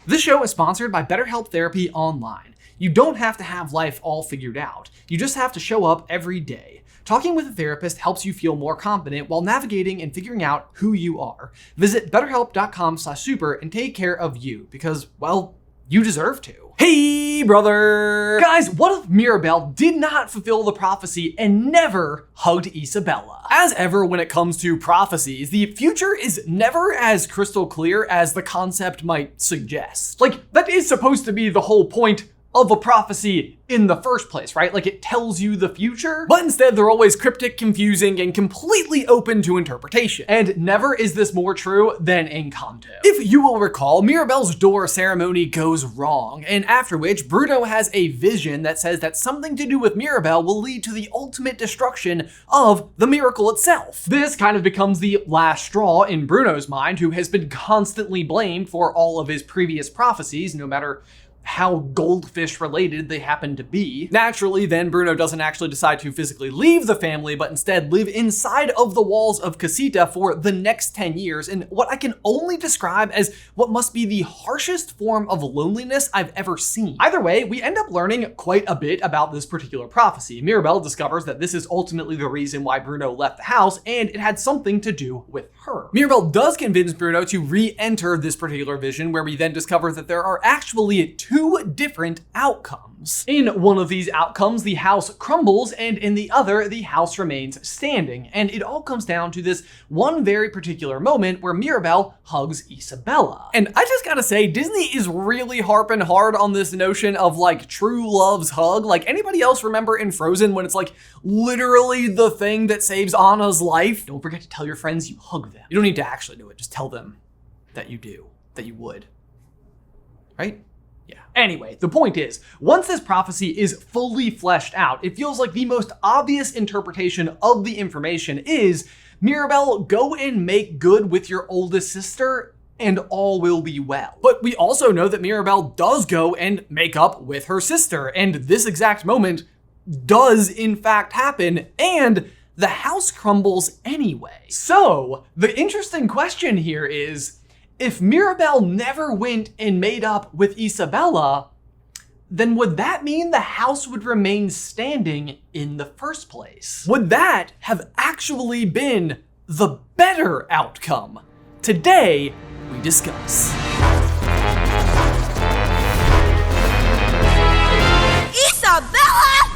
This show is sponsored by BetterHelp Therapy Online. You don't have to have life all figured out. You just have to show up every day. Talking with a therapist helps you feel more confident while navigating and figuring out who you are. Visit betterhelp.com/super and take care of you because, well, you deserve to. Hey, brother! Guys, what if Mirabel did not fulfill the prophecy and never hugged Isabella? As ever when it comes to prophecies, the future is never as crystal clear as the concept might suggest. Like, that is supposed to be the whole point of a prophecy in the first place, right? Like, it tells you the future, but instead they're always cryptic, confusing, and completely open to interpretation. And never is this more true than Encanto. If you will recall, Mirabel's door ceremony goes wrong, and after which Bruno has a vision that says that something to do with Mirabel will lead to the ultimate destruction of the miracle itself. This kind of becomes the last straw in Bruno's mind, who has been constantly blamed for all of his previous prophecies, no matter how goldfish related they happen to be. Naturally, then Bruno doesn't actually decide to physically leave the family, but instead live inside of the walls of Casita for the next 10 years in what I can only describe as what must be the harshest form of loneliness I've ever seen. Either way, we end up learning quite a bit about this particular prophecy. Mirabel discovers that this is ultimately the reason why Bruno left the house, and it had something to do with her. Mirabel does convince Bruno to re-enter this particular vision, where we then discover that there are actually two different outcomes. In one of these outcomes, the house crumbles, and in the other, the house remains standing. And it all comes down to this one very particular moment where Mirabel hugs Isabella. And I just gotta say, Disney is really harping hard on this notion of like true love's hug. Like, anybody else remember in Frozen when it's like literally the thing that saves Anna's life? Don't forget to tell your friends you hug them. You don't need to actually do it, just tell them that you do, that you would, right? Yeah. Anyway, the point is, once this prophecy is fully fleshed out, it feels like the most obvious interpretation of the information is, Mirabel, go and make good with your oldest sister and all will be well. But we also know that Mirabel does go and make up with her sister, and this exact moment does in fact happen, and the house crumbles anyway. So, the interesting question here is, if Mirabel never went and made up with Isabella, then would that mean the house would remain standing in the first place? Would that have actually been the better outcome? Today, we discuss. Isabella!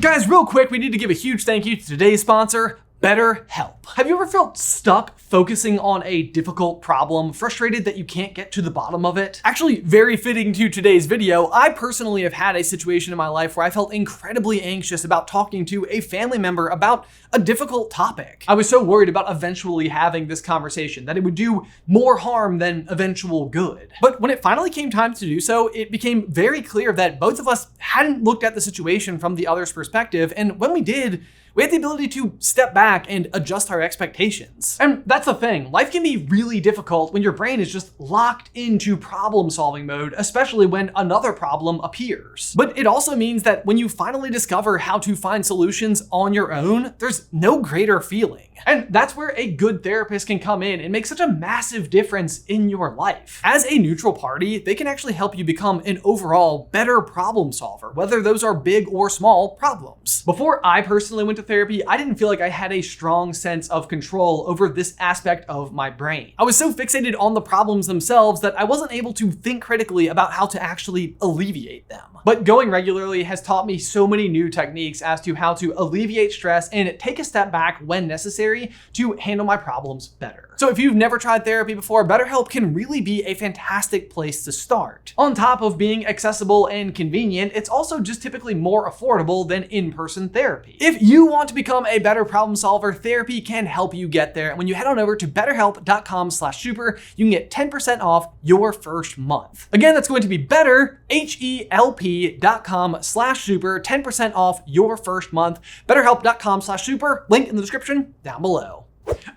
Guys, real quick, we need to give a huge thank you to today's sponsor, BetterHelp. Have you ever felt stuck focusing on a difficult problem, frustrated that you can't get to the bottom of it? Actually, very fitting to today's video, I personally have had a situation in my life where I felt incredibly anxious about talking to a family member about a difficult topic. I was so worried about eventually having this conversation that it would do more harm than eventual good. But when it finally came time to do so, it became very clear that both of us hadn't looked at the situation from the other's perspective, and when we did, we had the ability to step back and adjust our expectations. And that's the thing, life can be really difficult when your brain is just locked into problem-solving mode, especially when another problem appears. But it also means that when you finally discover how to find solutions on your own, there's no greater feeling. And that's where a good therapist can come in and make such a massive difference in your life. As a neutral party, they can actually help you become an overall better problem solver, whether those are big or small problems. Before I personally went to therapy, I didn't feel like I had a strong sense of control over this aspect of my brain. I was so fixated on the problems themselves that I wasn't able to think critically about how to actually alleviate them. But going regularly has taught me so many new techniques as to how to alleviate stress and take a step back when necessary to handle my problems better. So if you've never tried therapy before, BetterHelp can really be a fantastic place to start. On top of being accessible and convenient, it's also just typically more affordable than in-person therapy. If you want to become a better problem solver, therapy can help you get there. And when you head on over to betterhelp.com/super, you can get 10% off your first month. Again, that's going to be better, HELP.com/super, 10% off your first month. Betterhelp.com/super, link in the description down below.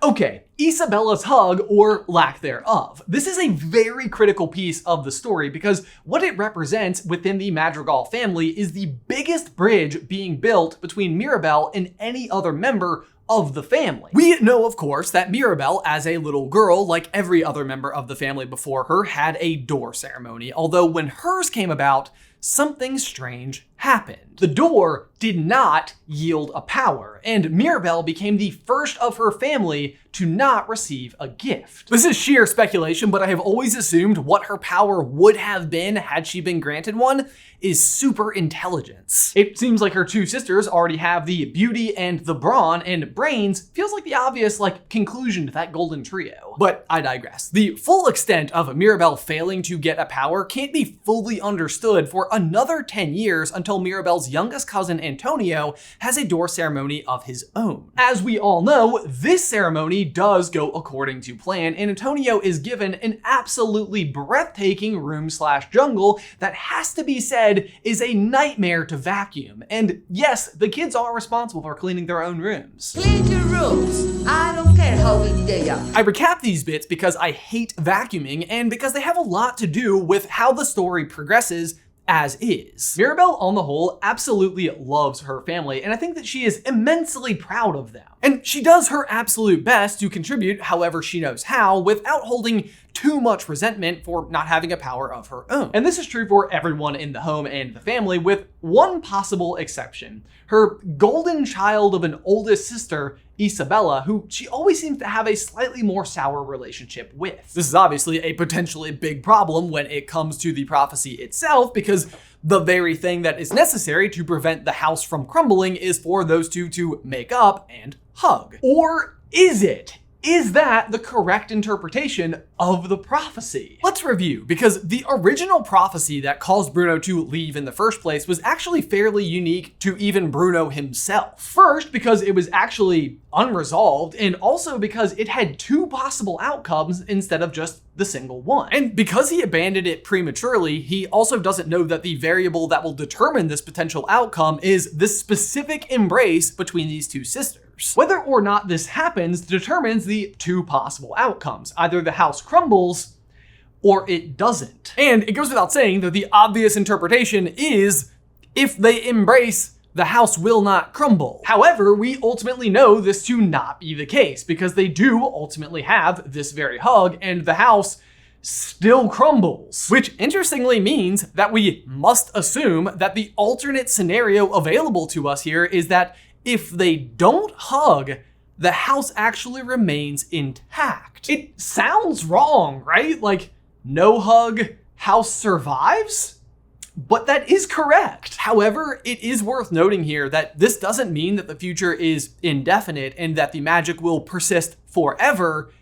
Okay, Isabella's hug, or lack thereof. This is a very critical piece of the story because what it represents within the Madrigal family is the biggest bridge being built between Mirabel and any other member of the family. We know, of course, that Mirabel, as a little girl, like every other member of the family before her, had a door ceremony, although when hers came about, something strange happened. The door did not yield a power, and Mirabel became the first of her family to not receive a gift. This is sheer speculation, but I have always assumed what her power would have been had she been granted one is super intelligence. It seems like her two sisters already have the beauty and the brawn, and brains feels like the obvious conclusion to that golden trio. But I digress. The full extent of Mirabel failing to get a power can't be fully understood for another 10 years until Mirabel's youngest cousin Antonio has a door ceremony of his own. As we all know, this ceremony does go according to plan, and Antonio is given an absolutely breathtaking room/jungle that has to be said is a nightmare to vacuum. And yes, the kids are responsible for cleaning their own rooms. Clean your rooms. I don't care how big they are. I recap these bits because I hate vacuuming and because they have a lot to do with how the story progresses as is. Mirabel, on the whole, absolutely loves her family, and I think that she is immensely proud of them. And she does her absolute best to contribute however she knows how without holding too much resentment for not having a power of her own. And this is true for everyone in the home and the family, with one possible exception. Her golden child of an oldest sister, Isabella, who she always seems to have a slightly more sour relationship with. This is obviously a potentially big problem when it comes to the prophecy itself, because the very thing that is necessary to prevent the house from crumbling is for those two to make up and hug. Or is it? Is that the correct interpretation of the prophecy? Let's review, because the original prophecy that caused Bruno to leave in the first place was actually fairly unique to even Bruno himself. First, because it was actually unresolved, and also because it had two possible outcomes instead of just the single one. And because he abandoned it prematurely, he also doesn't know that the variable that will determine this potential outcome is the specific embrace between these two sisters. Whether or not this happens determines the two possible outcomes. Either the house crumbles or it doesn't. And it goes without saying that the obvious interpretation is if they embrace, the house will not crumble. However, we ultimately know this to not be the case because they do ultimately have this very hug and the house still crumbles. Which interestingly means that we must assume that the alternate scenario available to us here is that if they don't hug, the house actually remains intact. It sounds wrong, right? No hug, house survives? But that is correct. However, it is worth noting here that this doesn't mean that the future is indefinite and that the magic will persist forever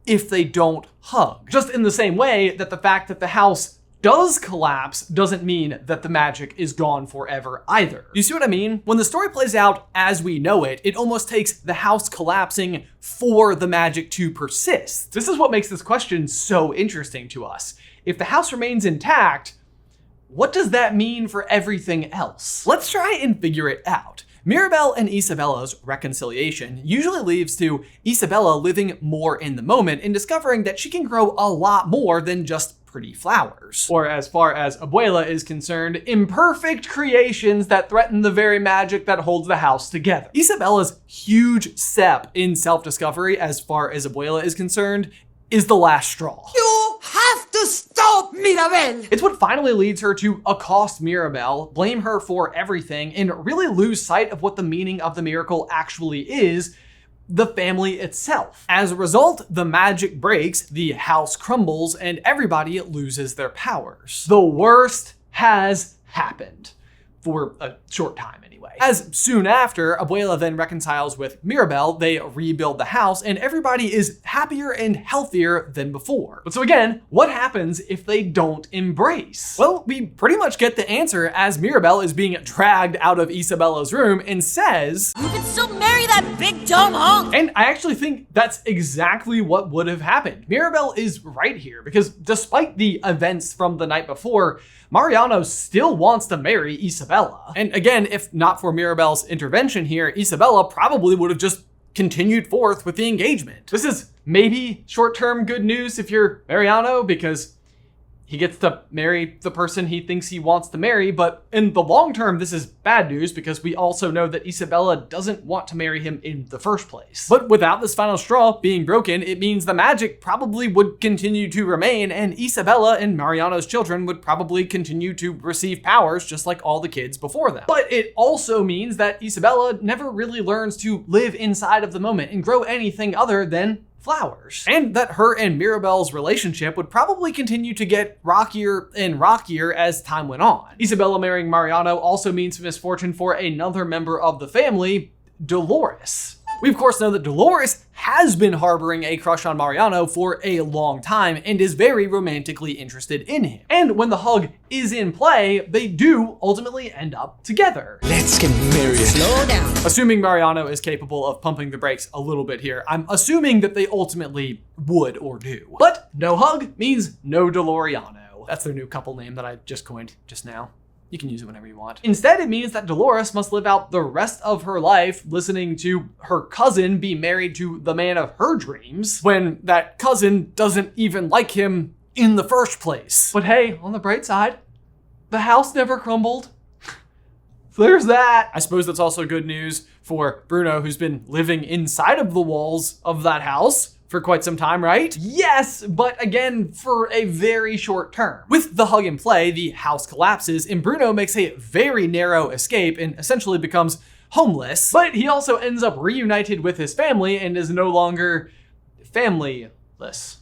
if they don't hug. Just in the same way that the fact that the house does collapse doesn't mean that the magic is gone forever either. You see what I mean? When the story plays out as we know it, it almost takes the house collapsing for the magic to persist. This is what makes this question so interesting to us. If the house remains intact, what does that mean for everything else? Let's try and figure it out. Mirabel and Isabella's reconciliation usually leads to Isabella living more in the moment and discovering that she can grow a lot more than just pretty flowers. Or as far as Abuela is concerned, imperfect creations that threaten the very magic that holds the house together. Isabella's huge step in self-discovery as far as Abuela is concerned is the last straw. You have to stop, Mirabel! It's what finally leads her to accost Mirabel, blame her for everything, and really lose sight of what the meaning of the miracle actually is, the family itself. As a result, the magic breaks, the house crumbles, and everybody loses their powers. The worst has happened. For a short time anyway. As soon after, Abuela then reconciles with Mirabel, they rebuild the house, and everybody is happier and healthier than before. But so again, what happens if they don't embrace? Well, we pretty much get the answer as Mirabel is being dragged out of Isabella's room and says, "You can still marry that big dumb hunk!" And I actually think that's exactly what would have happened. Mirabel is right here because despite the events from the night before, Mariano still wants to marry Isabella. And again, if not for Mirabel's intervention here, Isabella probably would have just continued forth with the engagement. This is maybe short-term good news if you're Mariano, because he gets to marry the person he thinks he wants to marry, but in the long term, this is bad news because we also know that Isabella doesn't want to marry him in the first place. But without this final straw being broken, it means the magic probably would continue to remain, and Isabella and Mariano's children would probably continue to receive powers just like all the kids before them. But it also means that Isabella never really learns to live inside of the moment and grow anything other than flowers. And that her and Mirabel's relationship would probably continue to get rockier and rockier as time went on. Isabella marrying Mariano also means misfortune for another member of the family, Dolores. We of course know that Dolores has been harboring a crush on Mariano for a long time and is very romantically interested in him. And when the hug is in play, they do ultimately end up together. Let's get married. Slow down. Assuming Mariano is capable of pumping the brakes a little bit here, I'm assuming that they ultimately would or do. But no hug means no Doloriano. That's their new couple name that I just coined just now. You can use it whenever you want. Instead, it means that Dolores must live out the rest of her life listening to her cousin be married to the man of her dreams when that cousin doesn't even like him in the first place. But hey, on the bright side, the house never crumbled. So there's that. I suppose that's also good news for Bruno, who's been living inside of the walls of that house for quite some time, right? Yes, but again, for a very short term. With the hug in play, the house collapses and Bruno makes a very narrow escape and essentially becomes homeless, but he also ends up reunited with his family and is no longer familyless.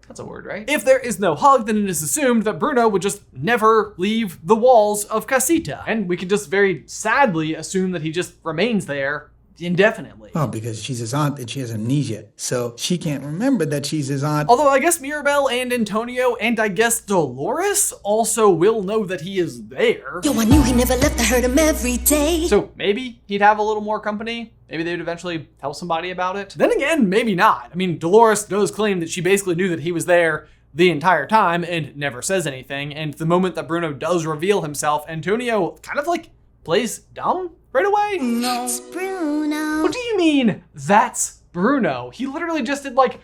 That's a word, right? If there is no hug, then it is assumed that Bruno would just never leave the walls of Casita. And we can just very sadly assume that he just remains there indefinitely. Oh, because she's his aunt and she has amnesia, so she can't remember that she's his aunt. Although I guess Mirabel and Antonio and I guess Dolores also will know that he is there. Yo, I knew he never left, I heard him every day. So maybe he'd have a little more company. Maybe they'd eventually tell somebody about it. Then again, maybe not. I mean, Dolores does claim that she basically knew that he was there the entire time and never says anything. And the moment that Bruno does reveal himself, Antonio kind of like plays dumb right away. No. It's Bruno. What do you mean, that's Bruno? He literally just did like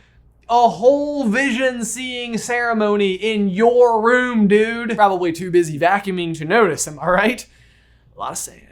a whole vision seeing ceremony in your room, dude. Probably too busy vacuuming to notice, am I right? A lot of sand.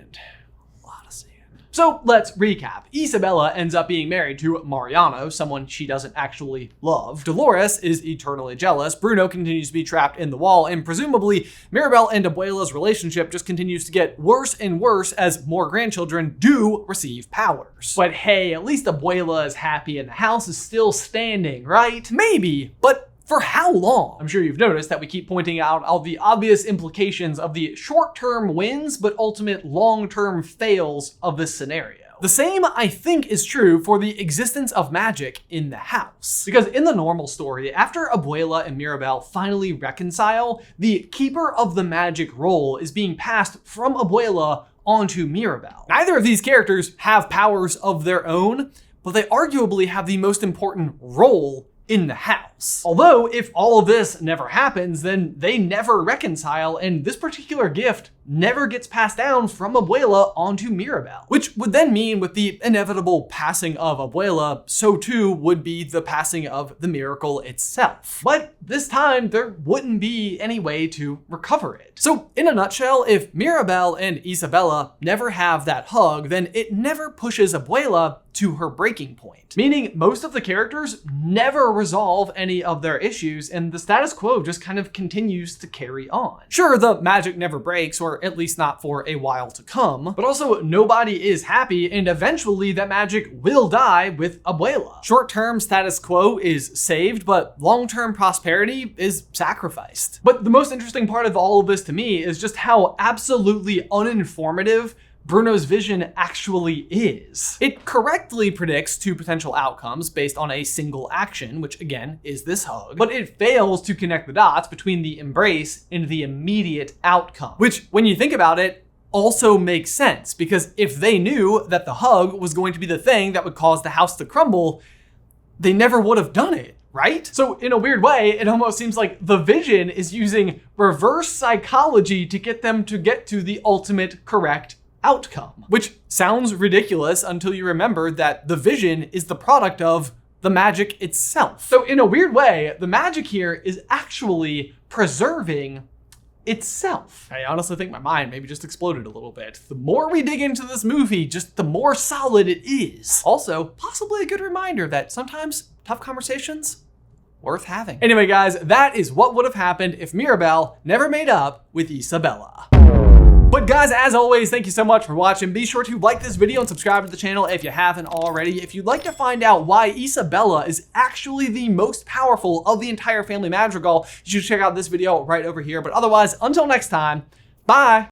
So let's recap. Isabella ends up being married to Mariano, someone she doesn't actually love. Dolores is eternally jealous. Bruno continues to be trapped in the wall, and presumably Mirabel and Abuela's relationship just continues to get worse and worse as more grandchildren do receive powers. But hey, at least Abuela is happy and the house is still standing, right? Maybe, but for how long? I'm sure you've noticed that we keep pointing out all the obvious implications of the short-term wins but ultimate long-term fails of this scenario. The same, I think, is true for the existence of magic in the house. Because in the normal story, after Abuela and Mirabel finally reconcile, the keeper of the magic role is being passed from Abuela onto Mirabel. Neither of these characters have powers of their own, but they arguably have the most important role in the house. Although, if all of this never happens, then they never reconcile, and this particular gift never gets passed down from Abuela onto Mirabel. Which would then mean with the inevitable passing of Abuela, so too would be the passing of the miracle itself. But this time, there wouldn't be any way to recover it. So in a nutshell, if Mirabel and Isabella never have that hug, then it never pushes Abuela to her breaking point. Meaning most of the characters never resolve any of their issues, and the status quo just kind of continues to carry on. Sure, the magic never breaks, or at least not for a while to come, but also nobody is happy, and eventually that magic will die with Abuela. Short-term status quo is saved, but long-term prosperity is sacrificed. But the most interesting part of all of this to me is just how absolutely uninformative Bruno's vision actually is. It correctly predicts two potential outcomes based on a single action, which again is this hug, but it fails to connect the dots between the embrace and the immediate outcome, which when you think about it, also makes sense, because if they knew that the hug was going to be the thing that would cause the house to crumble, they never would have done it, right? So in a weird way, it almost seems like the vision is using reverse psychology to get them to get to the ultimate correct outcome, which sounds ridiculous until you remember that the vision is the product of the magic itself. So in a weird way, the magic here is actually preserving itself. I honestly think my mind maybe just exploded a little bit. The more we dig into this movie, just the more solid it is. Also, possibly a good reminder that sometimes tough conversations worth having. Anyway, guys, that is what would have happened if Mirabel never made up with Isabella. But guys, as always, thank you so much for watching. Be sure to like this video and subscribe to the channel if you haven't already. If you'd like to find out why Isabella is actually the most powerful of the entire family Madrigal, you should check out this video right over here. But otherwise, until next time, bye.